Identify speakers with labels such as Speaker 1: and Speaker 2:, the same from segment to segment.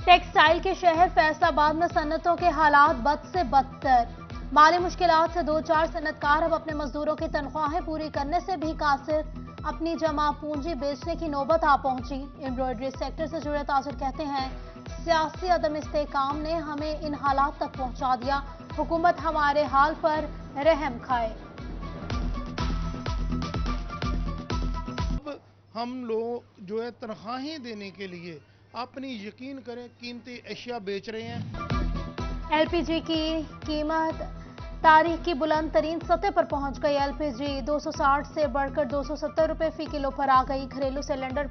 Speaker 1: Textile के शहर फैसलाबाद में सन्नतों के हालात बद से बदतर। माली मुश्किलात से दो चार सन्नतकार अब अपने मजदूरों की तनख्वाहें पूरी करने से भी कासिर, अपनी जमा पूंजी बेचने की नौबत आ पहुंची। एम्ब्रॉयडरी सेक्टर से जुड़े ताजिर कहते हैं, सियासी अदम इस्तेकाम ने हमें इन हालात तक पहुंचा दिया। हुकूमत हमारे हाल पर रहम खाए।
Speaker 2: हम लोग जो है तनख्वाहें देने के लिए अपनी यकीन करें कीमती अशिया बेच रहे हैं।
Speaker 1: एलपीजी की कीमत तारीख की बुलंद तरीन सतह पर पहुंच गई। एलपीजी 260 से बढ़कर 270 रुपए फी किलो पर आ गई। घरेलू सिलेंडर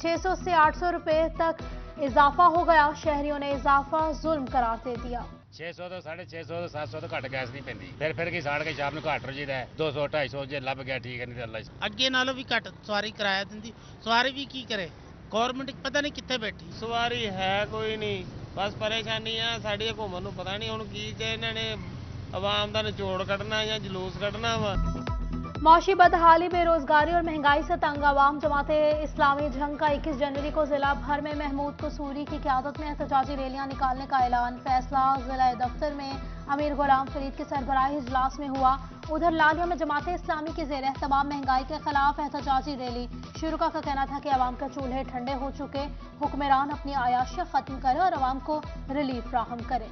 Speaker 1: 600 से 800 रुपए तक इजाफा हो गया। शहरियों ने इजाफा जुल्म करार दे दिया।
Speaker 3: 600 तो 650 तो 700 तो घट गैस नहीं पैंदी, फिर की साड़ के शाम ਨੂੰ ਘੱਟ ਰਜੀਦਾ 200 250 ਜੇ ਲੱਭ ਗਿਆ ਠੀਕ ਹੈ, ਨਹੀਂ ਤਾਂ ਅੱਲਾ
Speaker 4: ਅੱਗੇ ਨਾਲੋਂ ਵੀ ਘੱਟ ਸਵਾਰੀ ਕਿਰਾਇਆ ਦਿੰਦੀ। ਸਵਾਰੀ ਵੀ ਕੀ ਕਰੇ, ਗਵਰਨਮੈਂਟ ਪਤਾ ਨਹੀਂ ਕਿੱਥੇ ਬੈਠੀ।
Speaker 5: ਸਵਾਰੀ ਹੈ ਕੋਈ ਨਹੀਂ, ਬਸ ਪਰੇਸ਼ਾਨੀ ਆ ਸਾਡੀ ਹਕੂਮਤ ਨੂੰ ਪਤਾ ਨਹੀਂ ਹੁਣ ਕੀ ਜੇ ਇਹਨਾਂ ਨੇ ਆਵਾਮ ਦਾ ਨਿਚੋੜ ਕੱਢਣਾ ਜਾਂ ਜਲੂਸ ਕੱਢਣਾ ਵਾ।
Speaker 1: मौशी बदहाली, बेरोजगारी और महंगाई से तंग आवाम जमाते इस्लामी जंग का 21 जनवरी को जिला भर में महमूद कसूरी की क़यादत में एहतजाजी रैलियां निकालने का ऐलान। फैसला जिला दफ्तर में अमीर गुलाम फरीद के सरबराही इजलास में हुआ। उधर लालिया में जमाते इस्लामी की ज़ेर एहतमाम महंगाई के खिलाफ एहतजाजी रैली। शुरुका का कहना था कि अवाम के चूल्हे ठंडे हो चुके, हुक्मरान अपनी आयाशें खत्म करें और अवाम को रिलीफ फ्राहम करें।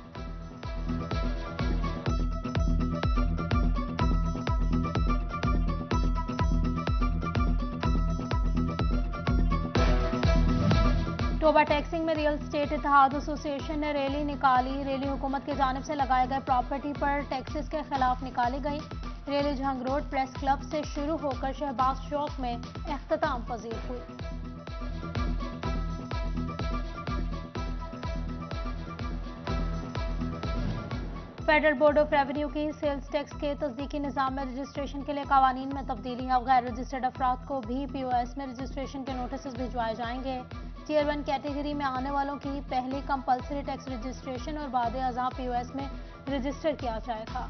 Speaker 1: टोबा टैक्सिंग में रियल स्टेट इत्तेहाद एसोसिएशन ने रैली निकाली। रैली हुकूमत की जानिब से लगाए गए प्रॉपर्टी पर टैक्सेस के खिलाफ निकाली गई। रैली जंग रोड प्रेस क्लब से शुरू होकर शहबाज चौक में इख्तिताम पजीर हुई। फेडरल बोर्ड ऑफ रेवेन्यू की सेल्स टैक्स के तस्दीकी निज़ाम में रजिस्ट्रेशन के लिए कवानीन में तब्दीली। अब गैर रजिस्टर्ड अफराद को भी पीओएस में रजिस्ट्रेशन के नोटिस भिजवाए जाएंगे। टियर 1 कैटेगरी में आने वालों की पहली कंपल्सरी टैक्स रजिस्ट्रेशन और बाद अज़ा पीओएस में रजिस्टर किया जाएगा।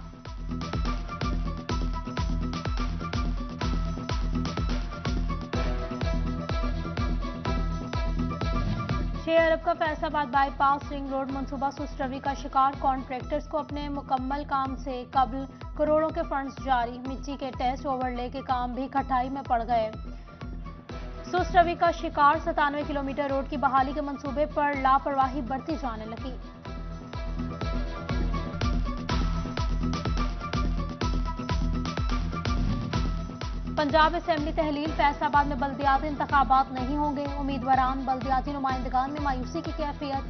Speaker 1: 6 अरब का फैसलाबाद बाईपास रिंग रोड मंसूबा सुस्त रवि का शिकार। कॉन्ट्रैक्टर्स को अपने मुकम्मल काम से कबल करोड़ों के फंड्स जारी। मिट्टी के टेस्ट ओवरले के काम भी खटाई में पड़ गए। सुस्त रवि का शिकार। 97 किलोमीटर रोड की बहाली के मंसूबे पर लापरवाही बढ़ती जाने लगी। पंजाब असेंबली तहलील, फैसलाबाद में बल्दियाती इंतखाबात नहीं होंगे। उम्मीदवारान बल्दियाती नुमाइंदगान में मायूसी की कैफियत।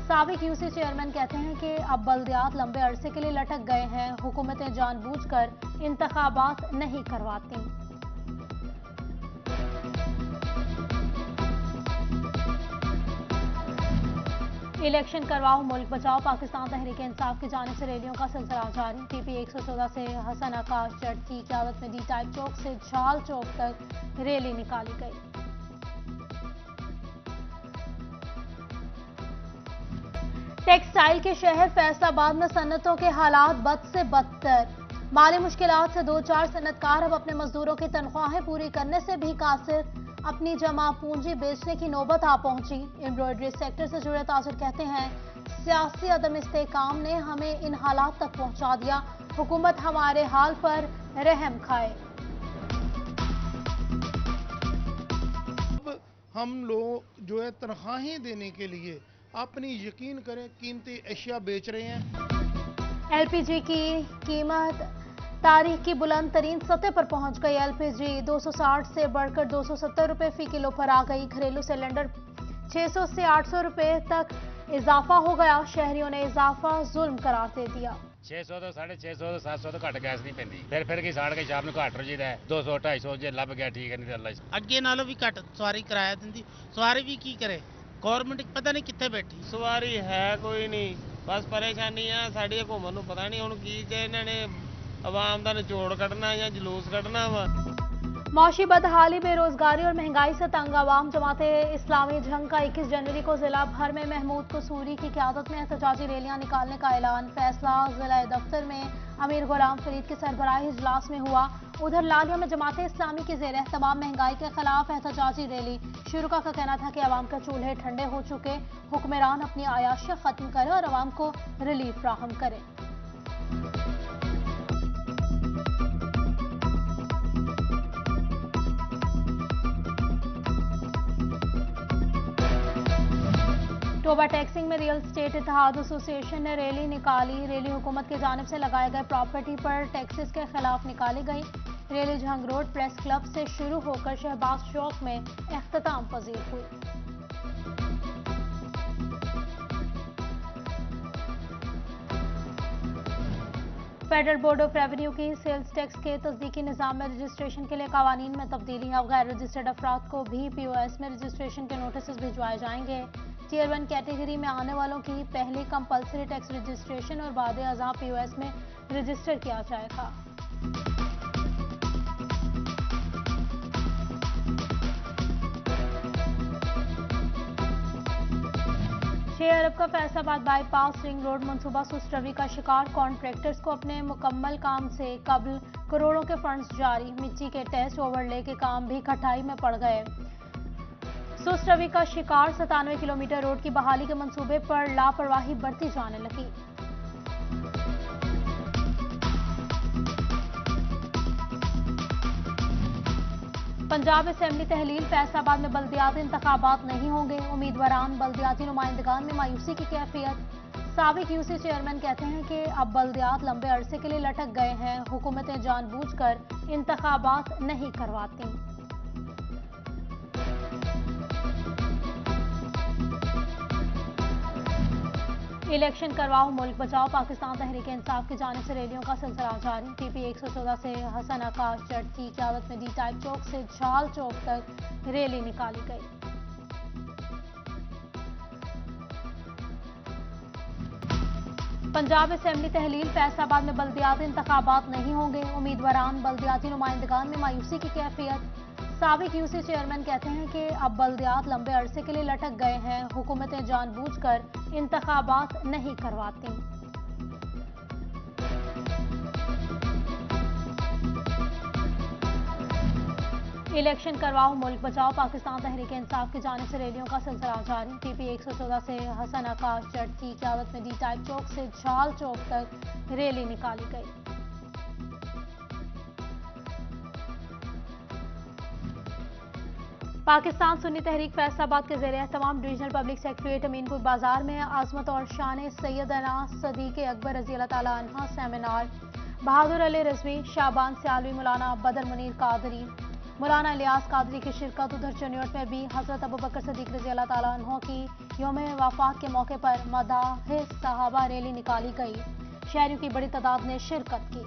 Speaker 1: साबिक यूसी चेयरमैन कहते हैं कि अब बल्दियात लंबे अरसे के लिए लटक गए हैं। हुकूमतें जानबूझकर इंतखाबात नहीं करवाती। इलेक्शन करवाओ मुल्क बचाओ, पाकिस्तान तहरीक इंसाफ की जानिब से रैलियों का सिलसिला जारी। टीपी 114 से हसन आकाश जट की क़यादत में डी टाइप चौक से झाल चौक तक रैली निकाली गई। टेक्सटाइल के शहर फैसलाबाद में सन्नतों के हालात बद से बदतर। माली मुश्किलात से दो चार सन्नतकार अब अपने मजदूरों की तनख्वाहें पूरी करने से भी कासिर, अपनी जमा पूंजी बेचने की नौबत आ पहुंची। एम्ब्रॉयडरी सेक्टर से जुड़े ताजिर कहते हैं, सियासी अदम इस्तेकाम ने हमें इन हालात तक पहुंचा दिया। हुकूमत हमारे हाल पर रहम खाए।
Speaker 2: हम लोग जो है तनख्वाहें देने के लिए अपनी यकीन करें कीमती अशिया बेच रहे हैं।
Speaker 1: एलपीजी की कीमत तारीख की बुलंद तरीन सतह पर पहुंच गई। एलपीजी 260 से बढ़कर 270 रुपए फी किलो पर आ गई। घरेलू सिलेंडर 600 से 800 रुपए तक इजाफा हो गया। शहरियों ने इजाफा जुल्म करार दे दिया।
Speaker 3: 600 तो 650 तो 700 तो घट गैस नहीं पैंदी, फिर की साड़ के शाम ਨੂੰ ਘੱਟ ਰਜੀਦਾ 200 250 ਜੇ ਲੱਭ ਗਿਆ ਠੀਕ ਹੈ, ਨਹੀਂ ਤਾਂ ਅੱਲਾ
Speaker 4: ਅੱਗੇ ਨਾਲੋਂ ਵੀ ਘੱਟ ਸਵਾਰੀ ਕਿਰਾਇਆ ਦਿੰਦੀ। ਸਵਾਰੀ ਵੀ ਕੀ ਕਰੇ, ਗਵਰਨਮੈਂਟ ਪਤਾ ਨਹੀਂ ਕਿੱਥੇ ਬੈਠੀ।
Speaker 5: ਸਵਾਰੀ ਹੈ ਕੋਈ ਨਹੀਂ, ਬਸ ਪਰੇਸ਼ਾਨੀ ਆ ਸਾਡੀ ਹਕੂਮਤ ਨੂੰ ਪਤਾ ਨਹੀਂ ਹੁਣ ਕੀ ਜੇ ਇਹਨਾਂ ਨੇ ਆਵਾਮ ਦਾ ਨਿਚੋੜ ਕੱਢਣਾ ਜਾਂ ਜਲੂਸ ਕੱਢਣਾ ਵਾ।
Speaker 1: मौशी बदहाली, बेरोजगारी और महंगाई से तंग आवाम जमाते इस्लामी जंग का 21 जनवरी को जिला भर में महमूद कसूरी की क़यादत में एहतजाजी रैलियां निकालने का ऐलान। फैसला जिला दफ्तर में अमीर गुलाम फरीद के सरबराही इजलास में हुआ। उधर लालिया में जमाते इस्लामी की ज़ेर एहतमाम महंगाई के खिलाफ एहतजाजी रैली। शुरुका का कहना था कि आवाम के चूल्हे ठंडे हो चुके, हुक्मरान अपनी आयाशें खत्म करें और आवाम को रिलीफ फ्राहम करें। टोबा टैक्सिंग में रियल स्टेट इत्तेहाद एसोसिएशन ने रैली निकाली। रैली हुकूमत की जानिब से लगाए गए प्रॉपर्टी पर टैक्सेस के खिलाफ निकाली गई। Rally Jhang road press club से शुरू होकर शहबाज चौक में इख्तिताम पजीर हुई। फेडरल बोर्ड ऑफ रेवेन्यू की सेल्स टैक्स के तस्दीकी निज़ाम में रजिस्ट्रेशन के लिए कवानीन में तब्दीली। अब गैर रजिस्टर्ड अफराद को भी POS में रजिस्ट्रेशन के नोटिस भिजवाए जाएंगे। Tier 1 कैटेगरी में आने वालों की पहले कंपल्सरी टैक्स रजिस्ट्रेशन और बाद अज़ा POS में रजिस्टर किया जाएगा। 6 अरब का फैसलाबाद बाईपास रिंग रोड मंसूबा सुस्त रवि का शिकार। कॉन्ट्रैक्टर्स को अपने मुकम्मल काम से कबल करोड़ों के फंड्स जारी। मिट्टी के टेस्ट ओवरले के काम भी खटाई में पड़ गए। सुस्त रवि का शिकार। 97 किलोमीटर रोड की बहाली के मंसूबे पर लापरवाही बढ़ती जाने लगी। पंजाब असेंबली तहलील, फैसलाबाद में बल्दियाती इंतखाबात नहीं होंगे। उम्मीदवारान बल्दियाती नुमाइंदगान में मायूसी की कैफियत। साबिक यूसी चेयरमैन कहते हैं कि अब बल्दियात लंबे अरसे के लिए लटक गए हैं। हुकूमतें जानबूझकर इंतखाबात नहीं करवाती। इलेक्शन करवाओ मुल्क बचाओ, पाकिस्तान तहरीक इंसाफ की जानिब से रैलियों का सिलसिला जारी। TP 114 से हसन आकाश जट की क़यादत में D टाइप चौक से झाल चौक तक रैली निकाली गई। पंजाब असेंबली तहलील, फैसलाबाद में बल्दियाती इंतखाबात नहीं होंगे। उम्मीदवारान बल्दियाती नुमाइंदगान में मायूसी की कैफियत। साबिक यूसी चेयरमैन कहते हैं कि अब बल्दियात लंबे अरसे के लिए लटक गए हैं। हुकूमतें जानबूझकर इंतखाबात नहीं करवाती। इलेक्शन करवाओ मुल्क बचाओ, पाकिस्तान तहरीक इंसाफ की जानिब से रैलियों का सिलसिला जारी। TP 114 से हसन आकाश जट की क़यादत में D टाइप चौक से झाल चौक तक रैली निकाली गई। पाकिस्तान सुन्नी तहरीक फैसलाबाद के ज़ेर एहतमाम डिवीजनल पब्लिक सेक्रेटरीट अमीनपुर बाजार में आज़मत और शान सैयदना सदीक अकबर रज़ी अल्लाह ताला अन्हा सेमिनार। बहादुर अली रिजवी, शाबान सियालवी, मौलाना बदर मुनीर कादरी, मौलाना इलियास कादरी की शिरकत। उधर चुनियोट में भी हज़रत अबू बकर सदीक रज़ी अल्लाह ताला अन्हो की यौम वफ़ात के मौके पर मदाह सहाबा रैली निकाली गई। शहरियों की बड़ी तादाद ने शिरकत की।